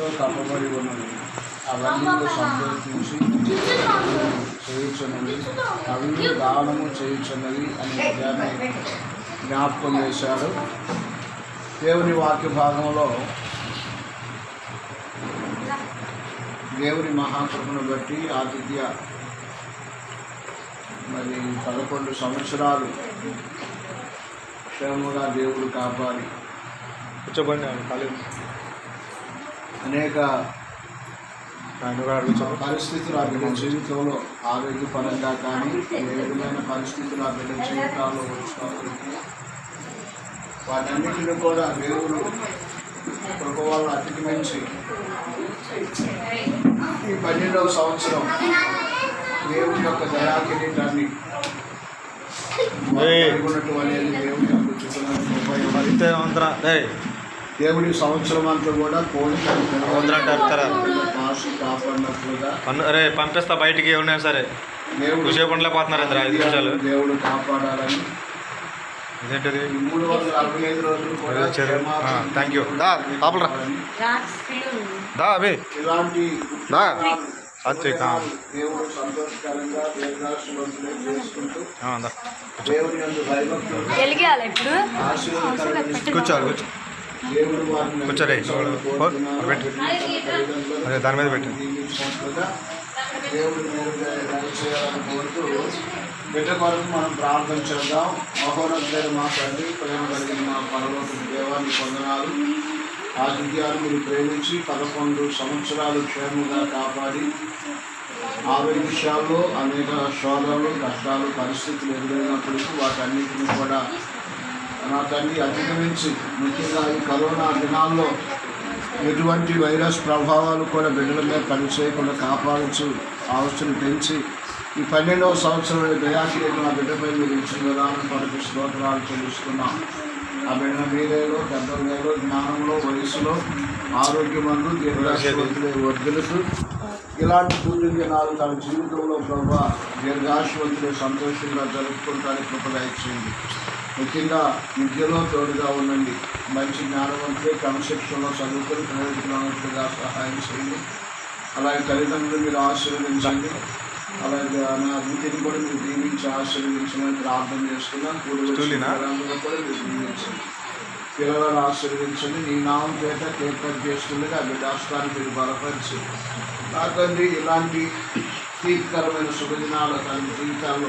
రక్తంతో కప్పబడి ఉన్నది. అవన్నీ సంతోషించి చేయుచున్నది, అవి దానము చేయుచున్నది అనే విషయాన్ని జ్ఞాపకం చేశారు. దేవుని వాక్య భాగంలో దేవుని మహాకృపను బట్టి ఆతిథ్య మరి 11 సంవత్సరాలు క్షేమంగా దేవుడు కాపాడి అనేక పరిస్థితులు ఆ బిడ్డ జీవితంలో ఆరోగ్యపరంగా కానీ ఏ విధమైన పరిస్థితులు ఆ బిడ్డ జీవితాల్లో వచ్చినప్పటికీ వాటన్నిటిని కూడా దేవుడు కృప వల్ల అతికిమించి ఈ 12వ సంవత్సరం దేవుని యొక్క దయాకిరీటాన్ని ఉన్నట్టు అనేది దేవుని దేవుడి సంవత్సరం అంతా కూడా కాపాడినట్లుగా పంపిస్తా బయటికి ఉన్నాయి సరే దేవుడు పోతున్నారు 5 నిమిషాలు దేవుడు కాపాడాలని ఇదేంటిది 365 రోజులు కూడా థ్యాంక్ యూ ఇలాంటి దేవుడు సంతోషకరంగా దీర్ఘాయుష్మంతులై చేసుకుంటూ దేవుని యందు భయభక్తులు కూర్చోవాలి దేవుడు వారిని అదే దాని మీద పెట్టి దేవుడు మీరు చేయాలని కోరుతూ బిడ్డ కొరకు మనం ప్రార్థన చేద్దాం. మహోన్నతుడైన మా తండ్రి, ప్రేమ కలిగిన మా పరలోక దేవాన్ని వందనాలు. ఆతిథ్యాలు మీరు ప్రేమించి 11 సంవత్సరాలు క్షేమంగా కాపాడి 50 విషయాల్లో అనేక శోధనలు, కష్టాలు, పరిస్థితులు ఎదురైనప్పటికీ వాటన్నిటిని కూడా నా తండ్రి అధిగమించి ముఖ్యంగా ఈ కరోనా దినాల్లో ఎటువంటి వైరస్ ప్రభావాలు కూడా బిడ్డల మీద పనిచేయకుండా కాపాడుచు ఆవస్థను పెంచి ఈ 12వ సంవత్సరం దయాకిరీటం ఆ బిడ్డపై మీరు ఇచ్చిన విధానం కొరకు స్తోత్రాలు చెల్లిస్తున్నాం. ఆ బిడ్డ మీరేలో పెద్దలో జ్ఞానంలో వయసులో ఆరోగ్యమందు దీర్ఘాశవంతులే వర్ధులుతూ ఇలాంటి పూర్తి దినాలు తన జీవితంలో ప్రభావ దీర్ఘాశవంతులే సంతోషంగా జరుపుకుంటానికి కృపగా ఇచ్చింది. ముఖ్యంగా విద్యలో తోడుగా ఉండండి. మంచి జ్ఞానవంతులే క్రమశిక్షణలో చదువుకొని ప్రయోజనగా సహాయం చేయండి. అలాగే తల్లిదండ్రులు మీరు ఆశీర్వదించండి. అలాగే నా వీటిని కూడా మీరు దీవించి ఆశీర్వదించమని ప్రార్థన చేస్తున్నాం. కూడా మీరు దీవించండి. పిల్లలను ఆశీర్వదించండి. నీ నామం చేత కేర్పడి చేస్తుండగా ఆ బిడ్డాష్టాన్ని మీరు బలపరిచి నా తండ్రి ఇలాంటి తీర్కరమైన శుభదినాల తన జీవితాల్లో